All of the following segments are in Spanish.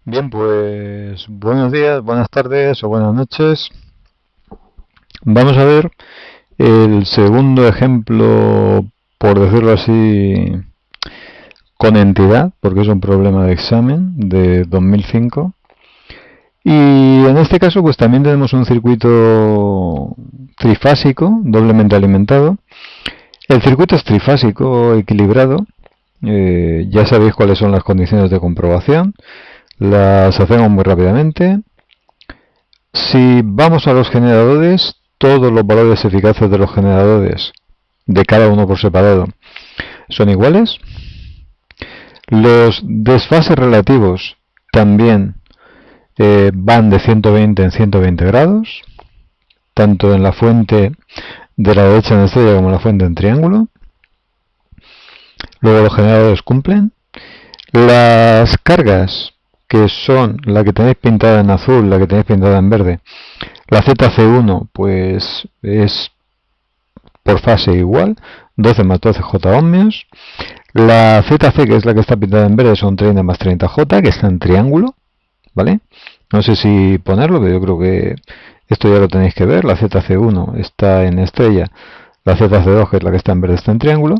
Bien, pues buenos días, buenas tardes o buenas noches. Vamos a ver el segundo ejemplo, por decirlo así, con entidad, porque es un problema de examen de 2005. Y en este caso pues también tenemos un circuito trifásico, doblemente alimentado. El circuito es trifásico, equilibrado. Ya sabéis cuáles son las condiciones de comprobación. Las hacemos muy rápidamente. Si vamos a los generadores, todos los valores eficaces de los generadores, de cada uno por separado, son iguales. Los desfases relativos también van de 120 en 120 grados, tanto en la fuente de la derecha en estrella como en la fuente en triángulo. Luego los generadores cumplen. Las cargas, que son la que tenéis pintada en azul, la que tenéis pintada en verde, la ZC1 pues es por fase igual, 12 más 12 J ohmios. La ZC, que es la que está pintada en verde, son 30 más 30 J, que está en triángulo, ¿vale? No sé si ponerlo, pero yo creo que esto ya lo tenéis que ver. La ZC1 está en estrella, la ZC2, que es la que está en verde, está en triángulo.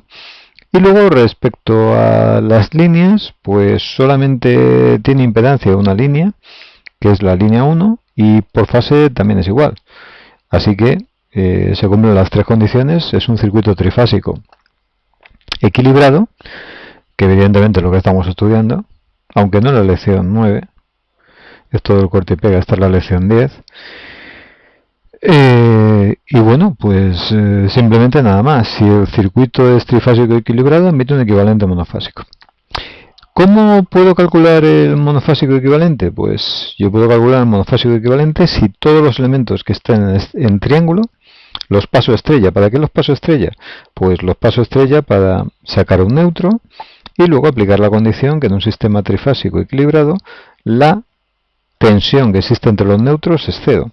Y luego respecto a las líneas, pues solamente tiene impedancia una línea, que es la línea 1, y por fase también es igual. Así que se cumplen las tres condiciones. Es un circuito trifásico equilibrado, que evidentemente es lo que estamos estudiando, aunque no en la lección 9, es todo el corte y pega, esta es la lección 10. Y bueno, pues simplemente nada más. Si el circuito es trifásico equilibrado, emite un equivalente monofásico. ¿Cómo puedo calcular el monofásico equivalente? Pues yo puedo calcular el monofásico equivalente si todos los elementos que estén en triángulo los paso estrella. ¿Para qué los paso estrella? Pues los paso estrella para sacar un neutro y luego aplicar la condición que en un sistema trifásico equilibrado la tensión que existe entre los neutros es cero.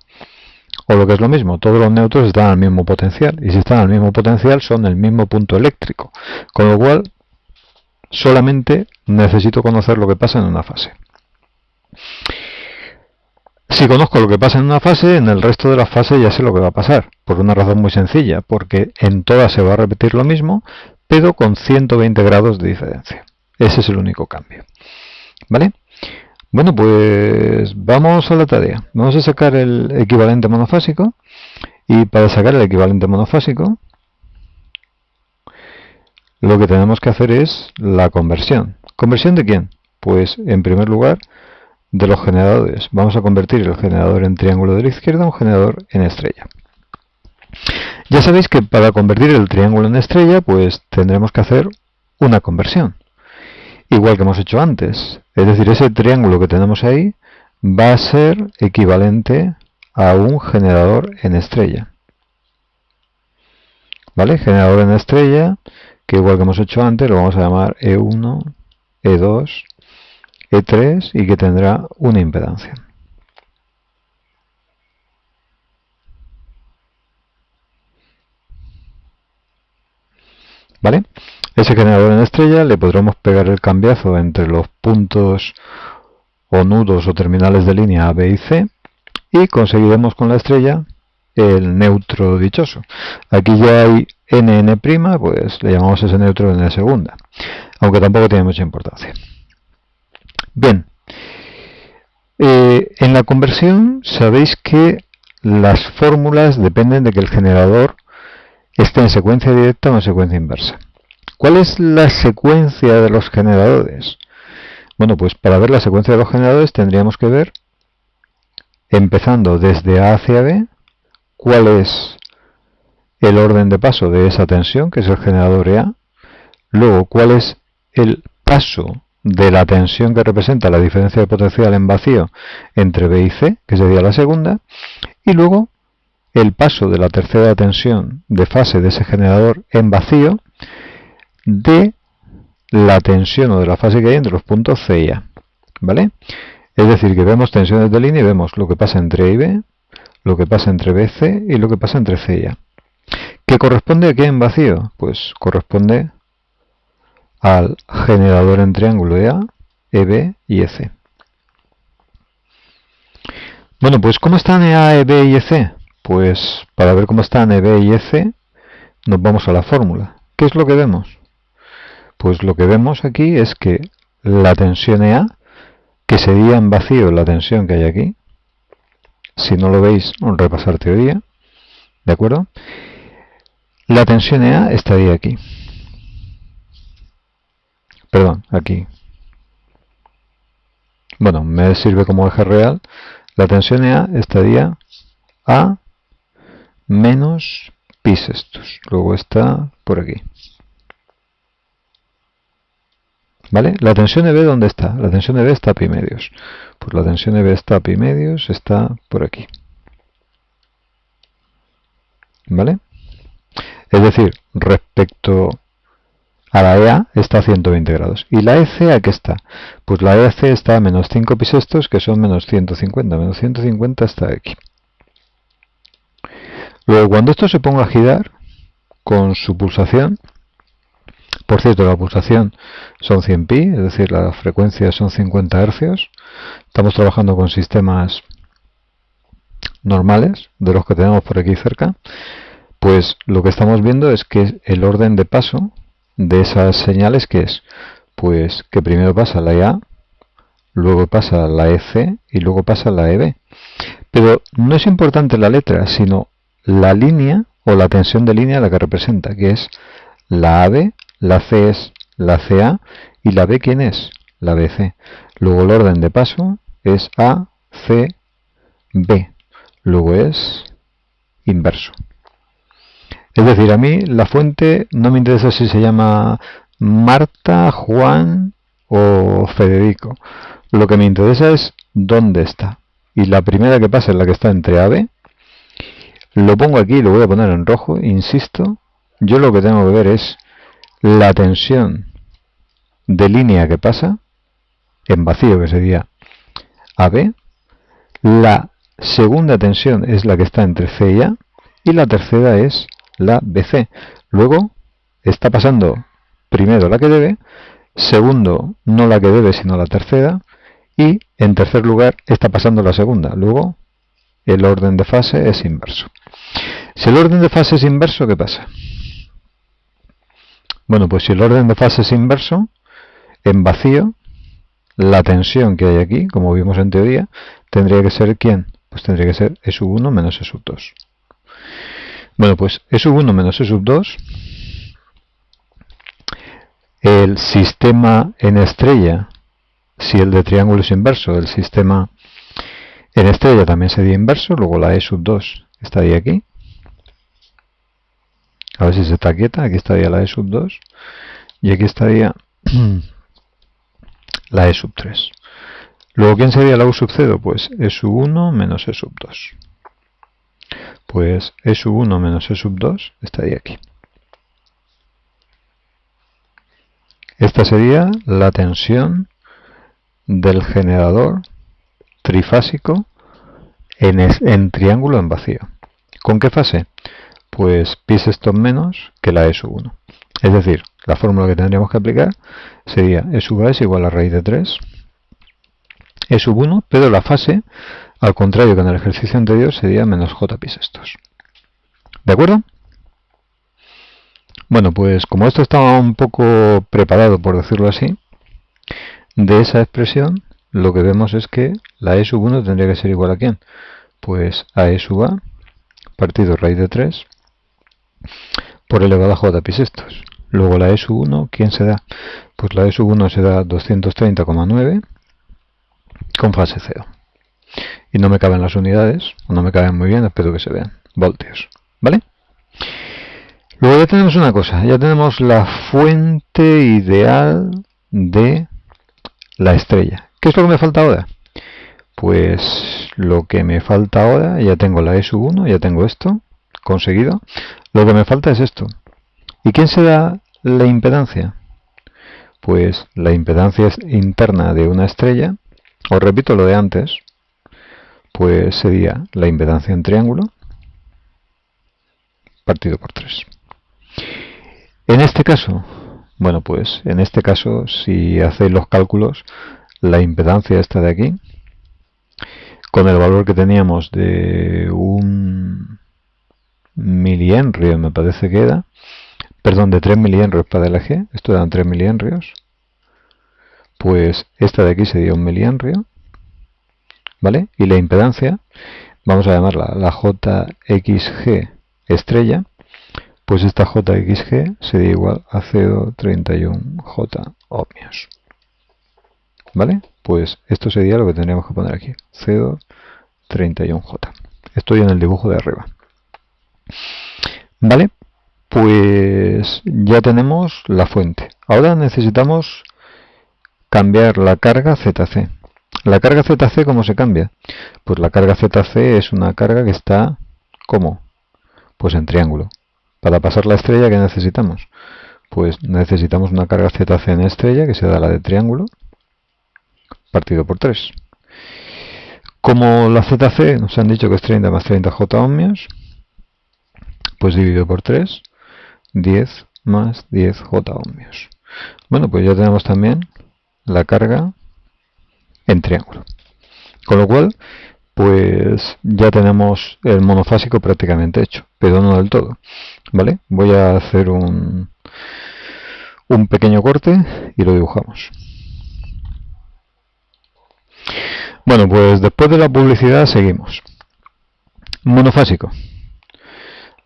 O lo que es lo mismo, todos los neutros están al mismo potencial, y si están al mismo potencial son el mismo punto eléctrico, con lo cual solamente necesito conocer lo que pasa en una fase. Si conozco lo que pasa en una fase, en el resto de las fases ya sé lo que va a pasar, por una razón muy sencilla, porque en todas se va a repetir lo mismo, pero con 120 grados de diferencia. Ese es el único cambio. ¿Vale? Bueno, pues vamos a la tarea. Vamos a sacar el equivalente monofásico, y para sacar el equivalente monofásico lo que tenemos que hacer es la conversión. ¿Conversión de quién? Pues en primer lugar de los generadores. Vamos a convertir el generador en triángulo de la izquierda a un generador en estrella. Ya sabéis que para convertir el triángulo en estrella pues tendremos que hacer una conversión, igual que hemos hecho antes. Es decir, ese triángulo que tenemos ahí va a ser equivalente a un generador en estrella. ¿Vale? Generador en estrella, que igual que hemos hecho antes, lo vamos a llamar E1, E2, E3 y que tendrá una impedancia. ¿Vale? Ese generador en estrella le podremos pegar el cambiazo entre los puntos o nudos o terminales de línea A, B y C y conseguiremos con la estrella el neutro dichoso. Aquí ya hay NN', pues le llamamos ese neutro N segunda, aunque tampoco tiene mucha importancia. Bien, en la conversión sabéis que las fórmulas dependen de que el generador esté en secuencia directa o en secuencia inversa. ¿Cuál es la secuencia de los generadores? Bueno, pues para ver la secuencia de los generadores tendríamos que ver, empezando desde A hacia B, cuál es el orden de paso de esa tensión, que es el generador EA, luego cuál es el paso de la tensión que representa la diferencia de potencial en vacío entre B y C, que sería la segunda, y luego el paso de la tercera tensión de fase de ese generador en vacío de la tensión o de la fase que hay entre los puntos C y A. ¿Vale? Es decir, que vemos tensiones de línea y vemos lo que pasa entre A y B, lo que pasa entre B y C y lo que pasa entre C y A. ¿Qué corresponde a qué en vacío? Pues corresponde al generador en triángulo EA, EB y EC. Bueno, pues ¿cómo están EA, EB y EC? Pues para ver cómo están EB y EC nos vamos a la fórmula. ¿Qué es lo que vemos? Pues lo que vemos aquí es que la tensión EA, que sería en vacío la tensión que hay aquí, si no lo veis, repasar teoría, ¿de acuerdo? La tensión EA estaría aquí. Perdón, aquí. Bueno, me sirve como eje real. La tensión EA estaría a menos pi sextos. Luego está por aquí. ¿Vale? La tensión EB, ¿dónde está? La tensión EB está a pi medios. Pues la tensión EB está a pi medios, está por aquí. ¿Vale? Es decir, respecto a la EA está a 120 grados. ¿Y la EC a qué está? Pues la EC está a menos 5 pi sextos, que son menos 150. Menos 150 está aquí. Luego, cuando esto se ponga a girar con su pulsación, por cierto, la pulsación son 100 pi, es decir, la frecuencia son 50 hercios. Estamos trabajando con sistemas normales, de los que tenemos por aquí cerca. Pues lo que estamos viendo es que el orden de paso de esas señales, que es, pues que primero pasa la EA, luego pasa la EC y luego pasa la EB. Pero no es importante la letra, sino la línea o la tensión de línea la que representa, que es la AB, la C es la CA y la B, ¿quién es? La BC. Luego el orden de paso es A, C, B. Luego es inverso. Es decir, a mí la fuente no me interesa si se llama Marta, Juan o Federico. Lo que me interesa es dónde está. Y la primera que pasa es la que está entre AB. Lo pongo aquí, lo voy a poner en rojo, insisto. Yo lo que tengo que ver es la tensión de línea que pasa, en vacío, que sería AB. La segunda tensión es la que está entre C y A. Y la tercera es la BC. Luego está pasando primero la que debe, segundo no la que debe sino la tercera, y en tercer lugar está pasando la segunda. Luego el orden de fase es inverso. Si el orden de fase es inverso, ¿qué pasa? Bueno, pues si el orden de fase es inverso, en vacío, la tensión que hay aquí, como vimos en teoría, tendría que ser ¿quién? Pues tendría que ser E sub 1 menos E sub 2. Bueno, pues E sub 1 menos E sub 2, el sistema en estrella, si el de triángulo es inverso, el sistema en estrella también sería inverso, luego la E sub 2 estaría aquí. A ver si se está quieta, aquí estaría la E sub 2 y aquí estaría la E sub 3. Luego, ¿quién sería la U sub 0? Pues E sub 1 menos E sub 2. Pues E sub 1 menos E sub 2 estaría aquí. Esta sería la tensión del generador trifásico en triángulo en vacío. ¿Con qué fase? Pues pi sextos menos que la E sub 1. Es decir, la fórmula que tendríamos que aplicar sería E sub A es igual a raíz de 3 E sub 1, pero la fase, al contrario que en el ejercicio anterior, sería menos J pi sextos. ¿De acuerdo? Bueno, pues como esto estaba un poco preparado, por decirlo así, de esa expresión, lo que vemos es que la E sub 1 tendría que ser igual a ¿quién? Pues a E sub A partido raíz de 3 por elevado a J pi sextos. Luego la E sub 1, ¿quién se da? Pues la E sub 1 se da 230,9 con fase 0. Y no me caben las unidades, o no me caben muy bien, espero que se vean, voltios, ¿vale? Luego ya tenemos una cosa, ya tenemos la fuente ideal de la estrella. ¿Qué es lo que me falta ahora? Pues lo que me falta ahora, ya tengo la E sub 1, ya tengo esto conseguido. Lo que me falta es esto. ¿Y quién será la impedancia? Pues la impedancia interna de una estrella, os repito lo de antes, pues sería la impedancia en triángulo partido por 3. En este caso, bueno, pues en este caso, si hacéis los cálculos, la impedancia esta de aquí, con el valor que teníamos de 1 milihenrio, me parece que era, perdón, de 3 milihenrios para el eje, esto eran 3 milihenrios, pues esta de aquí sería 1 milihenrio, ¿vale? Y la impedancia, vamos a llamarla la JXG estrella, pues esta JXG sería igual a 0,31J ohmios, ¿vale? Pues esto sería lo que tendríamos que poner aquí, 0,31J. Estoy en el dibujo de arriba. Vale, pues ya tenemos la fuente. Ahora necesitamos cambiar la carga ZC. ¿La carga ZC cómo se cambia? Pues la carga ZC es una carga que está, ¿cómo? Pues en triángulo. Para pasar la estrella, ¿qué necesitamos? Pues necesitamos una carga ZC en estrella, que será la de triángulo, partido por 3. Como la ZC nos han dicho que es 30 más 30 J ohmios, pues dividido por 3, 10 más 10 J ohmios. Bueno, pues ya tenemos también la carga en triángulo. Con lo cual, pues ya tenemos el monofásico prácticamente hecho, pero no del todo. ¿Vale? Voy a hacer un pequeño corte y lo dibujamos. Bueno, pues después de la publicidad seguimos. Monofásico.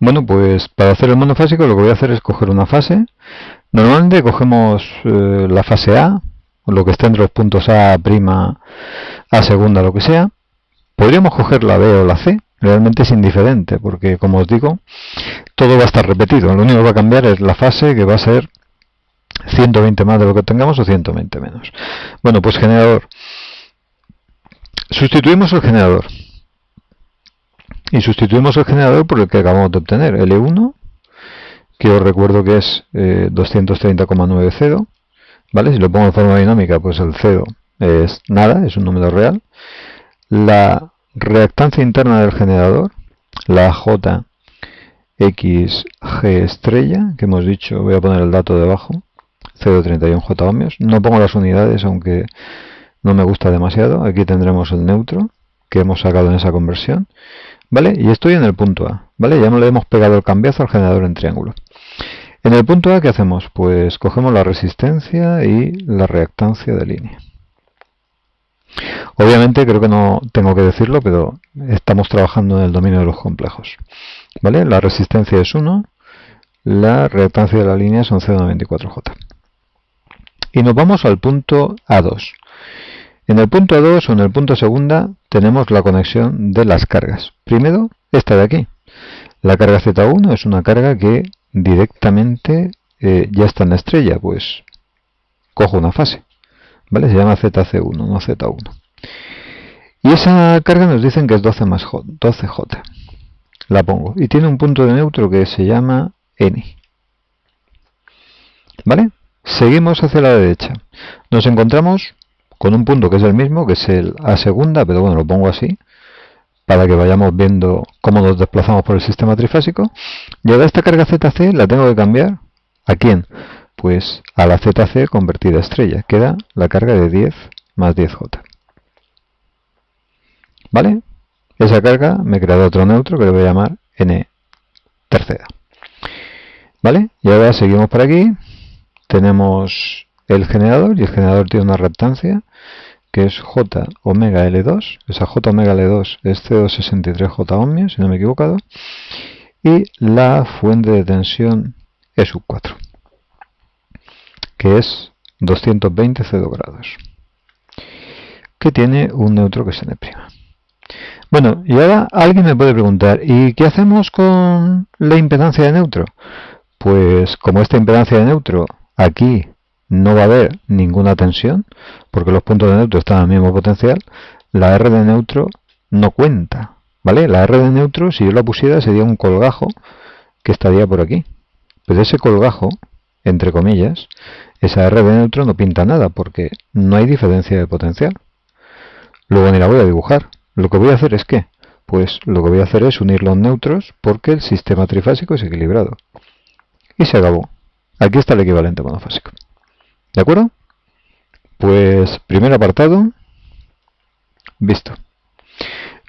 Bueno, pues para hacer el monofásico lo que voy a hacer es coger una fase. Normalmente cogemos la fase A, lo que esté entre los puntos A', A segunda, lo que sea. Podríamos coger la B o la C, realmente es indiferente, porque como os digo, todo va a estar repetido. Lo único que va a cambiar es la fase, que va a ser 120 más de lo que tengamos o 120 menos. Bueno, pues generador. Sustituimos el generador. Y sustituimos el generador por el que acabamos de obtener, L1, que os recuerdo que es 230,90. ¿Vale? Si lo pongo en forma dinámica, pues el 0 es nada, es un número real. La reactancia interna del generador, la JXG estrella, que hemos dicho, voy a poner el dato debajo, 0,31 J ohmios. No pongo las unidades, aunque no me gusta demasiado. Aquí tendremos el neutro que hemos sacado en esa conversión. ¿Vale? Y estoy en el punto A, ¿vale? Ya no le hemos pegado el cambiazo al generador en triángulo. En el punto A, ¿qué hacemos? Pues cogemos la resistencia y la reactancia de línea. Obviamente, creo que no tengo que decirlo, pero estamos trabajando en el dominio de los complejos. ¿Vale? La resistencia es 1, la reactancia de la línea son 0,94J. Y nos vamos al punto A2. En el punto A2 o en el punto segunda tenemos la conexión de las cargas. Primero, esta de aquí. La carga Z1 es una carga que directamente ya está en la estrella, pues cojo una fase. ¿Vale? Se llama ZC1, no Z1. Y esa carga nos dicen que es 12 más 12J. La pongo. Y tiene un punto de neutro que se llama N. ¿Vale? Seguimos hacia la derecha. Nos encontramos con un punto que es el mismo, que es el A segunda, pero bueno, lo pongo así, para que vayamos viendo cómo nos desplazamos por el sistema trifásico. Y ahora esta carga ZC la tengo que cambiar. ¿A quién? Pues a la ZC convertida a estrella. Queda la carga de 10 más 10J. ¿Vale? Esa carga me crea otro neutro que le voy a llamar N tercera. ¿Vale? Y ahora seguimos por aquí. Tenemos el generador, y el generador tiene una reactancia que es J omega L2. Esa J omega L2 es 0,63 J ohmios, si no me he equivocado. Y la fuente de tensión E sub 4, que es 220 grados, que tiene un neutro que es N'. Bueno, y ahora alguien me puede preguntar, ¿y qué hacemos con la impedancia de neutro? Pues como esta impedancia de neutro aquí no va a haber ninguna tensión, porque los puntos de neutro están al mismo potencial, la R de neutro no cuenta, ¿vale? La R de neutro, si yo la pusiera, sería un colgajo que estaría por aquí. Pero ese colgajo, entre comillas, esa R de neutro no pinta nada, porque no hay diferencia de potencial. Luego ni la voy a dibujar. Lo que voy a hacer es ¿qué? Pues lo que voy a hacer es unir los neutros, porque el sistema trifásico es equilibrado. Y se acabó. Aquí está el equivalente monofásico. ¿De acuerdo? Pues primer apartado, visto.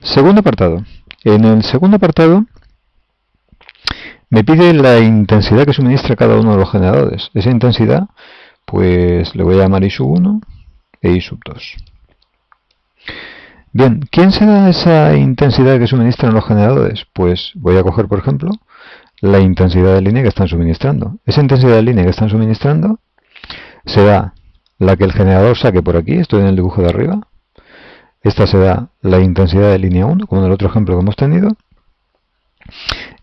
Segundo apartado. En el segundo apartado me pide la intensidad que suministra cada uno de los generadores. Esa intensidad, pues le voy a llamar I sub 1 e I sub 2. Bien, ¿quién será esa intensidad que suministran los generadores? Pues voy a coger, por ejemplo, la intensidad de línea que están suministrando. Esa intensidad de línea que están suministrando será la que el generador saque por aquí, estoy en el dibujo de arriba. Esta será la intensidad de línea 1, como en el otro ejemplo que hemos tenido.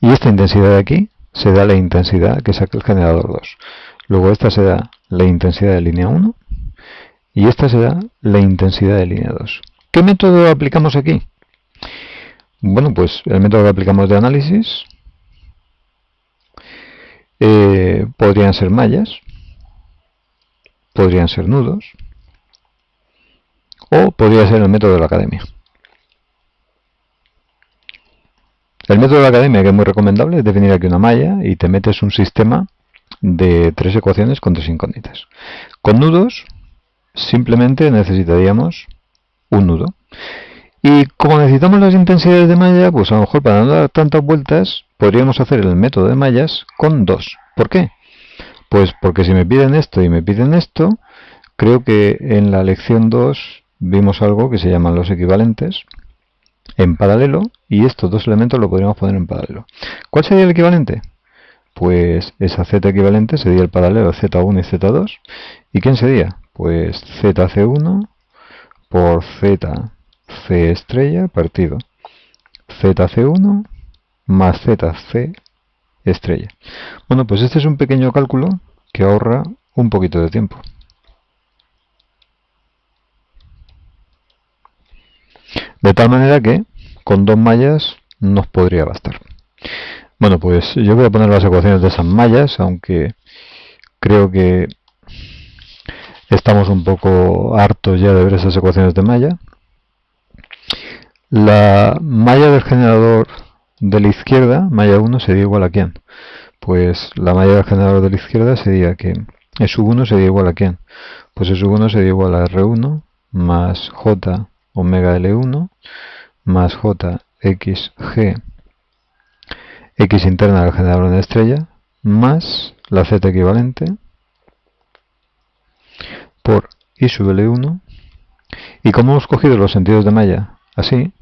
Y esta intensidad de aquí será la intensidad que saque el generador 2. Luego esta será la intensidad de línea 1 y esta será la intensidad de línea 2. ¿Qué método aplicamos aquí? Bueno, pues el método que aplicamos de análisis podrían ser mallas, podrían ser nudos o podría ser el método de la academia. El método de la academia, que es muy recomendable, es definir aquí una malla y te metes un sistema de 3 ecuaciones con 3 incógnitas. Con nudos simplemente necesitaríamos un nudo. Y como necesitamos las intensidades de malla, pues a lo mejor para no dar tantas vueltas podríamos hacer el método de mallas con 2. ¿Por qué? Pues porque si me piden esto y me piden esto, creo que en la lección 2 vimos algo que se llaman los equivalentes en paralelo, y estos dos elementos lo podríamos poner en paralelo. ¿Cuál sería el equivalente? Pues esa z equivalente sería el paralelo z1 y z2. ¿Y quién sería? Pues zc1 por zc estrella partido zc1 más zc estrella. Bueno, pues este es un pequeño cálculo que ahorra un poquito de tiempo. De tal manera que con 2 mallas nos podría bastar. Bueno, pues yo voy a poner las ecuaciones de esas mallas, aunque creo que estamos un poco hartos ya de ver esas ecuaciones de malla. La malla del generador de la izquierda, malla 1, sería igual a ¿quién? Pues la malla del generador de la izquierda sería que E sub 1 sería igual a ¿quién? Pues E sub 1 sería igual a R1 más J omega L1 más J x G x interna del generador de estrella más la Z equivalente por I sub L1. Y como hemos cogido los sentidos de malla así,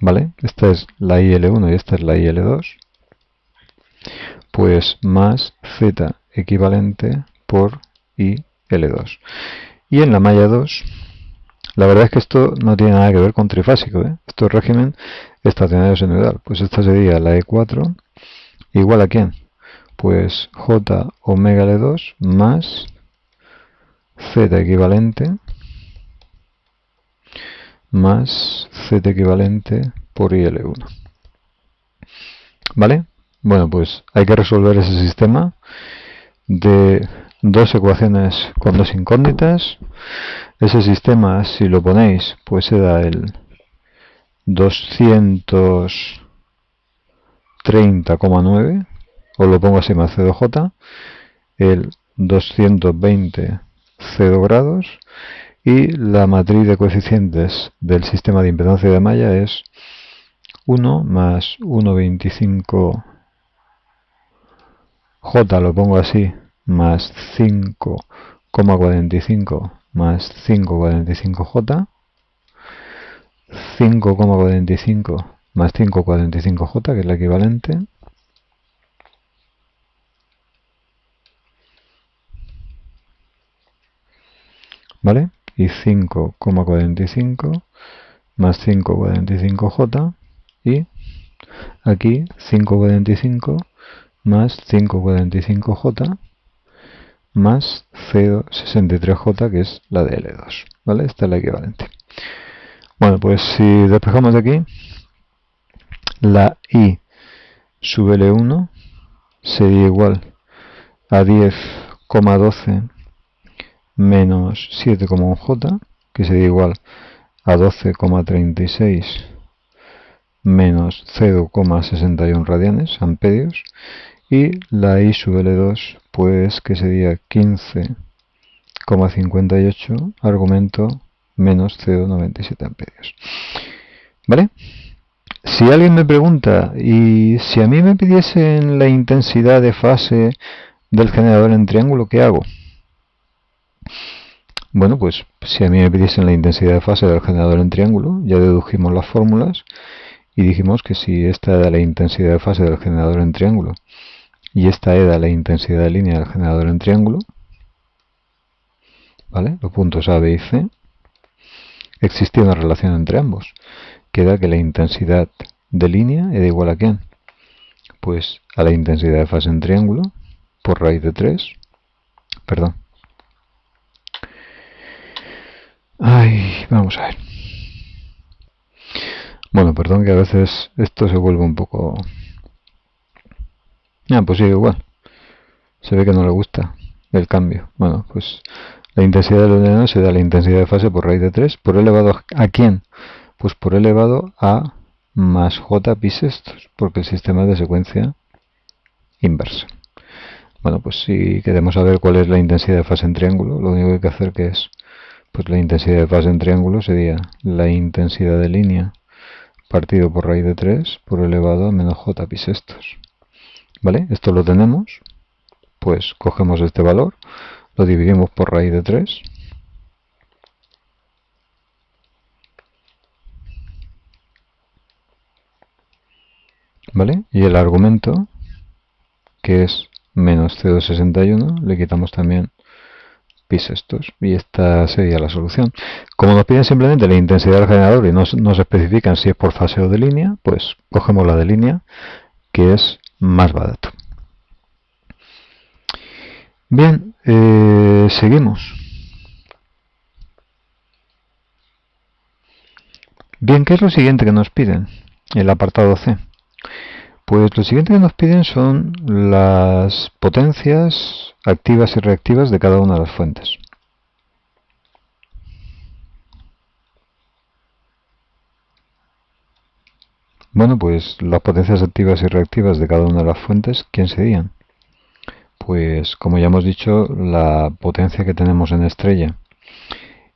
¿vale? Esta es la IL1 y esta es la IL2, pues más Z equivalente por IL2. Y en la malla 2, la verdad es que esto no tiene nada que ver con trifásico, ¿eh? Esto es régimen estacionario sinusoidal. Pues esta sería la E4 igual a ¿quién? Pues J omega L2 más Z equivalente más Z equivalente por IL1. ¿Vale? Bueno, pues hay que resolver ese sistema de 2 ecuaciones con 2 incógnitas. Ese sistema, si lo ponéis, pues se da el 230,9, os lo pongo así más C2J, el 220 0 grados, y la matriz de coeficientes del sistema de impedancia de malla es 1 más 1,25 J, lo pongo así, más 5,45 más 5,45 J, 5,45 más 5,45 J, que es la equivalente, ¿vale? Y 5,45 más 5,45 J, y aquí 5,45 más 5,45 J más 0,63 J, que es la de L2, ¿vale? Esta es la equivalente. Bueno, pues si despejamos de aquí, la I sub L1 sería igual a 10,12 menos 7,1 J, que sería igual a 12,36 menos 0,61 radianes, amperios, y la I sub L2, pues que sería 15,58 argumento menos 0,97 amperios. ¿Vale? Si alguien me pregunta, y si a mí me pidiesen la intensidad de fase del generador en triángulo, ¿qué hago? Bueno, pues si a mí me pidiesen la intensidad de fase del generador en triángulo, ya dedujimos las fórmulas y dijimos que si esta era la intensidad de fase del generador en triángulo y esta era la intensidad de línea del generador en triángulo, ¿vale? Los puntos A, B y C, existía una relación entre ambos, que da que la intensidad de línea era igual a ¿quién? Pues a la intensidad de fase en triángulo por raíz de 3, perdón. Ay, vamos a ver. Bueno, perdón que a veces esto se vuelve un poco... pues sigue igual. Se ve que no le gusta el cambio. Bueno, pues la intensidad del veneno se da la intensidad de fase por raíz de 3. ¿Por elevado a quién? Pues por elevado a más j pi sextos, porque el sistema es de secuencia inversa. Bueno, pues si queremos saber cuál es la intensidad de fase en triángulo, lo único que hay que hacer que es, pues la intensidad de fase en triángulo sería la intensidad de línea partido por raíz de 3 por elevado a menos j pi sextos. ¿Vale? Esto lo tenemos. Pues cogemos este valor, lo dividimos por raíz de 3. ¿Vale? Y el argumento, que es menos C261, le quitamos también pi sextos. Y esta sería la solución. Como nos piden simplemente la intensidad del generador y no se especifican si es por fase o de línea, pues cogemos la de línea, que es más barato. Bien, seguimos. Bien, ¿qué es lo siguiente que nos piden? El apartado C. Pues lo siguiente que nos piden son las potencias activas y reactivas de cada una de las fuentes. Bueno, pues las potencias activas y reactivas de cada una de las fuentes, ¿quién serían? Pues como ya hemos dicho, la potencia que tenemos en estrella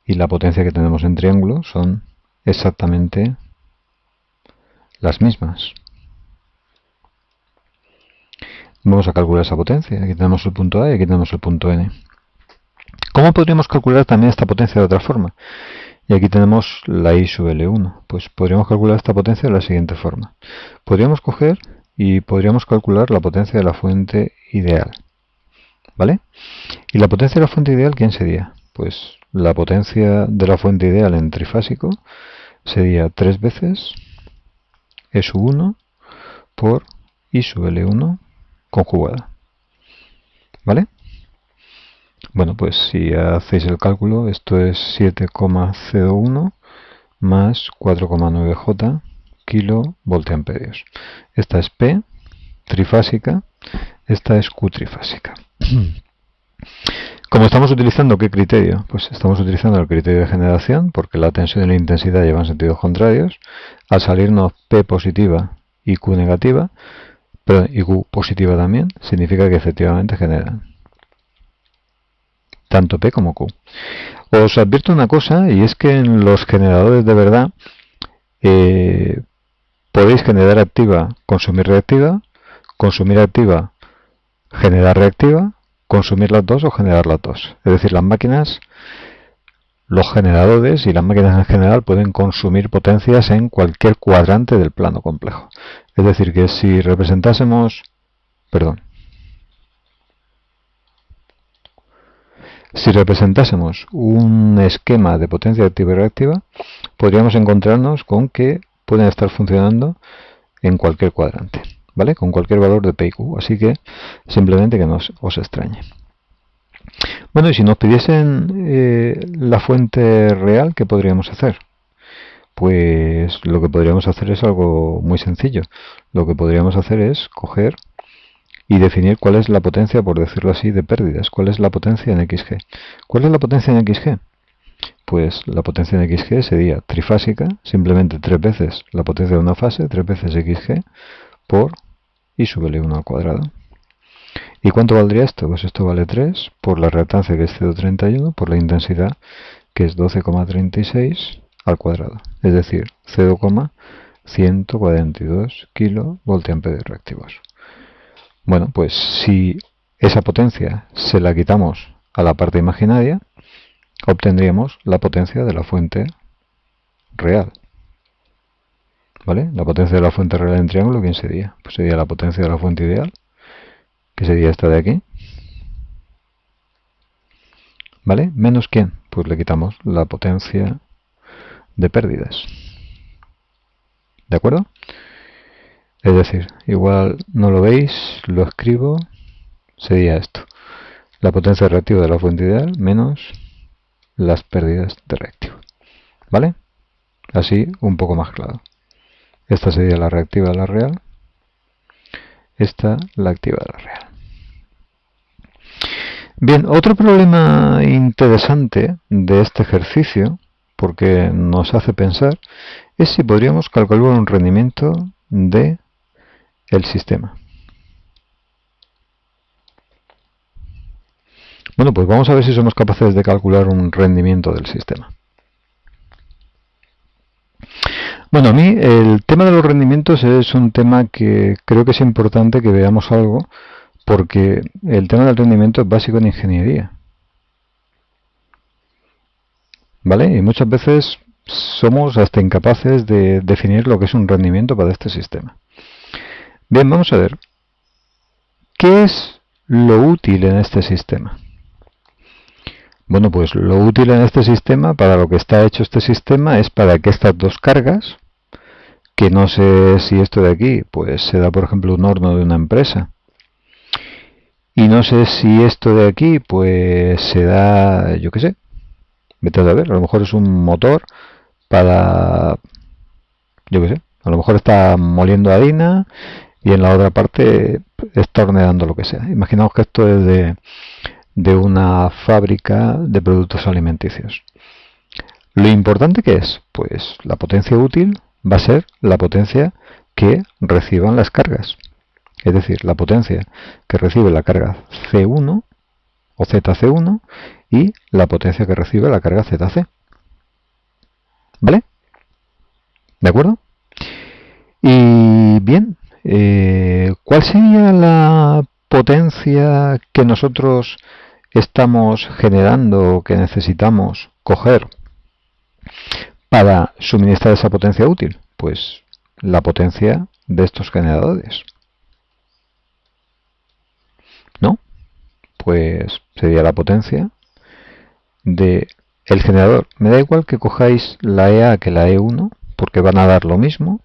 y la potencia que tenemos en triángulo son exactamente las mismas. Vamos a calcular esa potencia. Aquí tenemos el punto A y aquí tenemos el punto N. ¿Cómo podríamos calcular también esta potencia de otra forma? Y aquí tenemos la I sub L1. Pues podríamos calcular esta potencia de la siguiente forma. Podríamos coger y podríamos calcular la potencia de la fuente ideal. ¿Vale? ¿Y la potencia de la fuente ideal quién sería? Pues la potencia de la fuente ideal en trifásico sería 3 veces E sub 1 por I sub L1 conjugada. ¿Vale? Bueno, pues si hacéis el cálculo, esto es 7,01 más 4,9 J kilovoltiamperios. Esta es P trifásica, esta es Q trifásica. Como estamos utilizando ¿qué criterio? Pues estamos utilizando el criterio de generación, porque la tensión y la intensidad llevan sentidos contrarios. Al salirnos P positiva y Q negativa, pero y Q positiva también, significa que efectivamente generan tanto P como Q. Os advierto una cosa, y es que en los generadores de verdad podéis generar activa, consumir reactiva, consumir activa, generar reactiva, consumir las dos o generar las dos. Es decir, las máquinas, los generadores y las máquinas en general pueden consumir potencias en cualquier cuadrante del plano complejo. Es decir, que si representásemos, si representásemos un esquema de potencia activa y reactiva, podríamos encontrarnos con que pueden estar funcionando en cualquier cuadrante, ¿vale? Con cualquier valor de P y Q, así que simplemente que no os extrañe. Bueno, y si nos pidiesen la fuente real, ¿qué podríamos hacer? Pues lo que podríamos hacer es algo muy sencillo. Lo que podríamos hacer es coger y definir cuál es la potencia, por decirlo así, de pérdidas. ¿Cuál es la potencia en XG? ¿Cuál es la potencia en XG? Pues la potencia en XG sería trifásica, simplemente 3 veces la potencia de una fase, 3 veces XG, por I sub L1 al cuadrado. ¿Y cuánto valdría esto? Pues esto vale 3 por la reactancia, que es 0,31, por la intensidad, que es 12,36 al cuadrado. es decir, 0,142 kilovoltiamperes reactivos. Bueno, pues si esa potencia se la quitamos a la parte imaginaria, obtendríamos la potencia de la fuente real. ¿Vale? La potencia de la fuente real en triángulo, ¿quién sería? Pues sería la potencia de la fuente ideal, que sería esta de aquí. ¿Vale? ¿Menos quién? Pues le quitamos la potencia de pérdidas. ¿De acuerdo? Es decir, igual no lo veis, lo escribo, sería esto. La potencia reactiva de la fuente ideal menos las pérdidas de reactivo. ¿Vale? Así un poco más claro. Esta sería la reactiva de la real. Esta la activa de la real. Bien, otro problema interesante de este ejercicio, porque nos hace pensar, es si podríamos calcular un rendimiento de el sistema. Bueno, pues vamos a ver si somos capaces de calcular un rendimiento del sistema. Bueno, a mí el tema de los rendimientos es un tema que creo que es importante que veamos algo, porque el tema del rendimiento es básico en ingeniería. ¿Vale? Y muchas veces somos hasta incapaces de definir lo que es un rendimiento para este sistema. Bien, vamos a ver. ¿Qué es lo útil en este sistema? Bueno, pues lo útil en este sistema, para lo que está hecho este sistema, es para que estas dos cargas, que no sé si esto de aquí, pues se da por ejemplo un horno de una empresa, y no sé si esto de aquí, pues se da, yo qué sé, vete a ver, a lo mejor es un motor para, yo qué sé, a lo mejor está moliendo harina y en la otra parte está horneando lo que sea. Imaginamos que esto es de una fábrica de productos alimenticios. Lo importante que es, pues la potencia útil va a ser la potencia que reciban las cargas. Es decir, la potencia que recibe la carga C1 o ZC1 y la potencia que recibe la carga ZC. ¿Vale? ¿De acuerdo? Y bien, ¿cuál sería la potencia que nosotros estamos generando, que necesitamos coger para suministrar esa potencia útil? Pues la potencia de estos generadores. ¿No? Pues sería la potencia de el generador. Me da igual que cojáis la EA que la E1, porque van a dar lo mismo.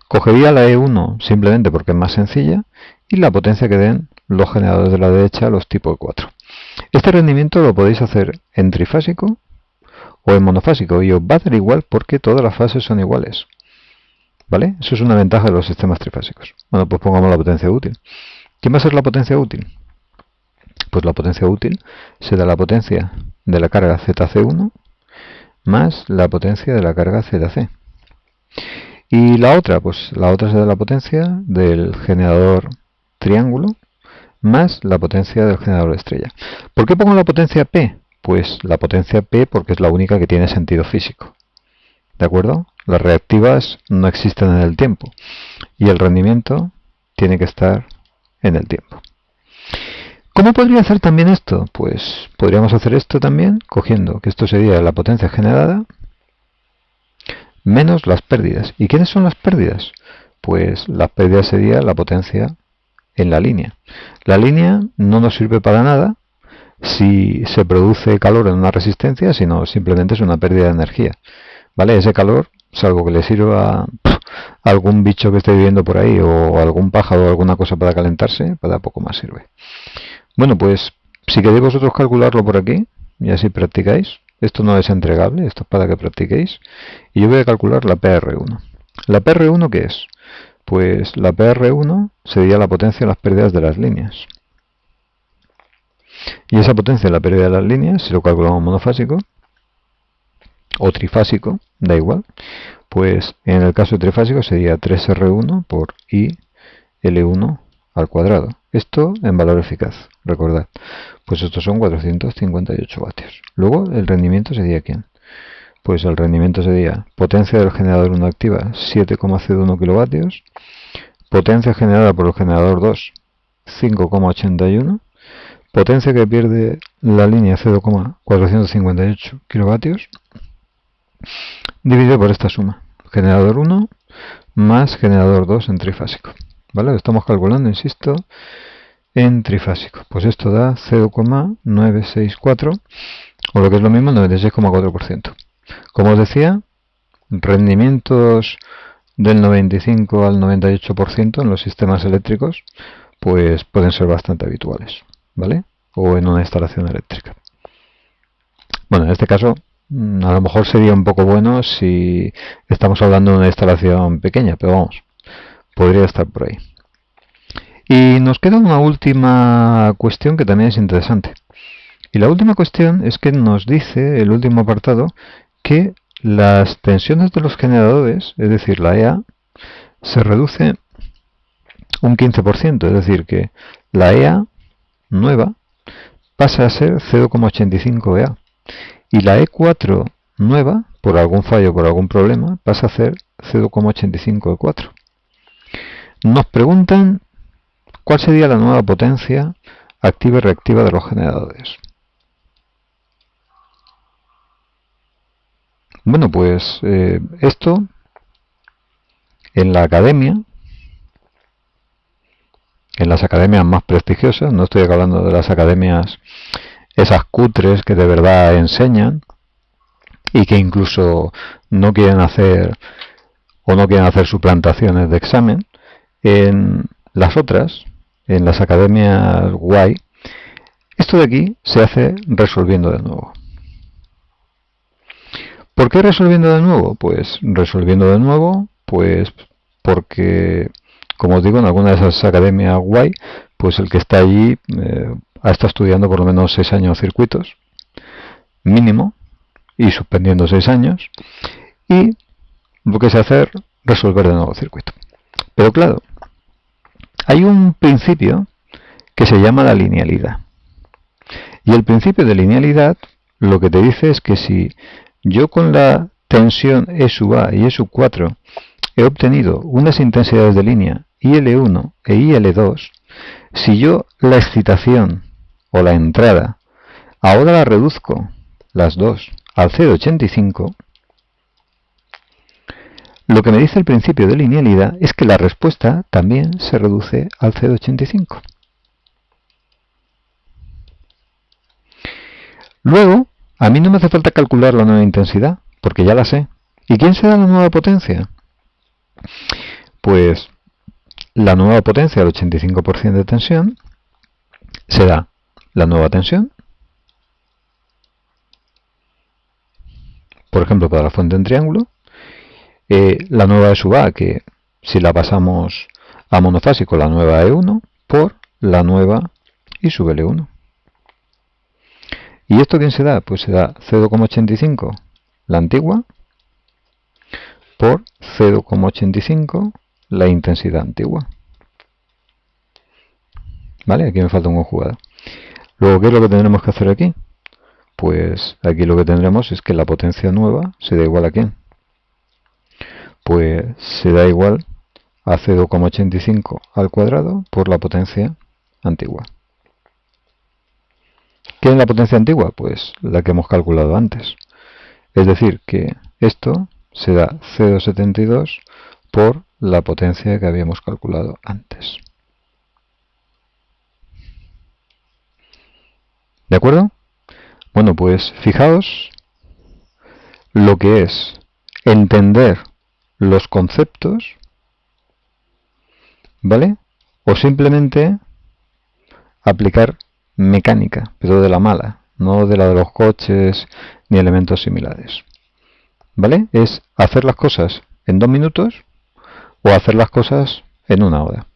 Cogería la E1 simplemente porque es más sencilla y la potencia que den los generadores de la derecha, los tipo 4. Este rendimiento lo podéis hacer en trifásico o en monofásico y os va a dar igual porque todas las fases son iguales. ¿Vale? Eso es una ventaja de los sistemas trifásicos. Bueno, pues pongamos la potencia útil. ¿Quién va a ser la potencia útil? Pues la potencia útil será la potencia de la carga ZC1 más la potencia de la carga ZC. Y la otra, pues la otra será la potencia del generador triángulo más la potencia del generador estrella. ¿Por qué pongo la potencia P? Pues la potencia P porque es la única que tiene sentido físico. ¿De acuerdo? Las reactivas no existen en el tiempo y el rendimiento tiene que estar en el tiempo. ¿Cómo podría hacer también esto? Pues podríamos hacer esto también cogiendo que esto sería la potencia generada menos las pérdidas. ¿Y quiénes son las pérdidas? Pues las pérdidas sería la potencia en la línea. La línea no nos sirve para nada si se produce calor en una resistencia, sino simplemente es una pérdida de energía. ¿Vale? Ese calor, salvo que le sirva a algún bicho que esté viviendo por ahí o algún pájaro o alguna cosa para calentarse, para poco más sirve. Bueno, pues si queréis vosotros calcularlo por aquí y así practicáis. Esto no es entregable, esto es para que practiquéis. Y yo voy a calcular la PR1. ¿La PR1 qué es? Pues la PR1 sería la potencia de las pérdidas de las líneas. Y esa potencia de la pérdida de las líneas, si lo calculamos monofásico o trifásico, da igual, pues en el caso trifásico sería 3R1 por IL1 al cuadrado. Esto en valor eficaz, recordad. Pues estos son 458 vatios. Luego el rendimiento sería ¿quién? pues el rendimiento sería potencia del generador 1 activa 7,01 kilovatios, potencia generada por el generador 2 5,81, potencia que pierde la línea 0,458 kilovatios, dividido por esta suma, generador 1 más generador 2 en trifásico. ¿Vale? Lo estamos calculando, insisto, en trifásico. Pues esto da 0,964, o lo que es lo mismo, 96,4%. Como os decía, rendimientos del 95 al 98% en los sistemas eléctricos, pues pueden ser bastante habituales, ¿vale? O en una instalación eléctrica. Bueno, en este caso, a lo mejor sería un poco bueno si estamos hablando de una instalación pequeña, pero vamos, podría estar por ahí. Y nos queda una última cuestión que también es interesante. Y la última cuestión es que nos dice, el último apartado, que las tensiones de los generadores, es decir, la EA, se reduce un 15%, es decir, que la EA nueva pasa a ser 0,85 EA. Y la E4 nueva, por algún fallo, por algún problema, pasa a ser 0,85 E4. Nos preguntan cuál sería la nueva potencia activa y reactiva de los generadores. Bueno, pues esto en la academia, en las academias más prestigiosas, no estoy hablando de las academias esas cutres que de verdad enseñan y que incluso no quieren hacer suplantaciones de examen. En las otras, en las academias guay, esto de aquí se hace resolviendo de nuevo. ¿Por qué resolviendo de nuevo? Pues resolviendo de nuevo, pues porque, como os digo, en alguna de esas academias guay, pues el que está allí ha estado estudiando por lo menos 6 años circuitos, mínimo, y suspendiendo 6 años, y lo que se hace es resolver de nuevo el circuito. Pero claro, hay un principio que se llama la linealidad. Y el principio de linealidad lo que te dice es que si yo con la tensión E sub A y E sub 4 he obtenido unas intensidades de línea IL1 e IL2, si yo la excitación o la entrada ahora la reduzco las dos al 0,85, lo que me dice el principio de linealidad es que la respuesta también se reduce al 0,85. Luego, a mí no me hace falta calcular la nueva intensidad, porque ya la sé. ¿Y quién será la nueva potencia? Pues la nueva potencia del 85% de tensión será la nueva tensión. Por ejemplo, para la fuente en triángulo, la nueva E sub A, que si la pasamos a monofásico, la nueva E1, por la nueva I sub L1. ¿Y esto quién se da? Pues se da 0,85 la antigua por 0,85 la intensidad antigua. ¿Vale? Aquí me falta un conjugado. Luego, ¿qué es lo que tendremos que hacer aquí? Pues aquí lo que tendremos es que la potencia nueva se da igual a ¿quién? Pues se da igual a 0,85 al cuadrado por la potencia antigua. ¿Qué es la potencia antigua? Pues la que hemos calculado antes. Es decir, que esto se da 0,72 por la potencia que habíamos calculado antes. ¿De acuerdo? Bueno, pues fijaos lo que es entender los conceptos, ¿vale? O simplemente aplicar mecánica, pero de la mala, no de la de los coches ni elementos similares. ¿Vale? Es hacer las cosas en 2 minutos o hacer las cosas en 1 hora.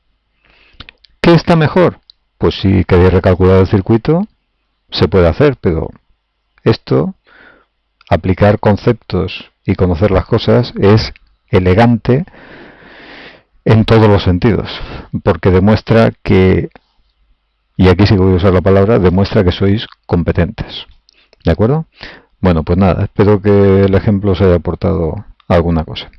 ¿Qué está mejor? Pues si queréis recalcular el circuito, se puede hacer, pero esto, aplicar conceptos y conocer las cosas, es elegante en todos los sentidos, porque demuestra que, y aquí sí que voy a usar la palabra, demuestra que sois competentes. ¿De acuerdo? Bueno, pues nada, espero que el ejemplo os haya aportado alguna cosa.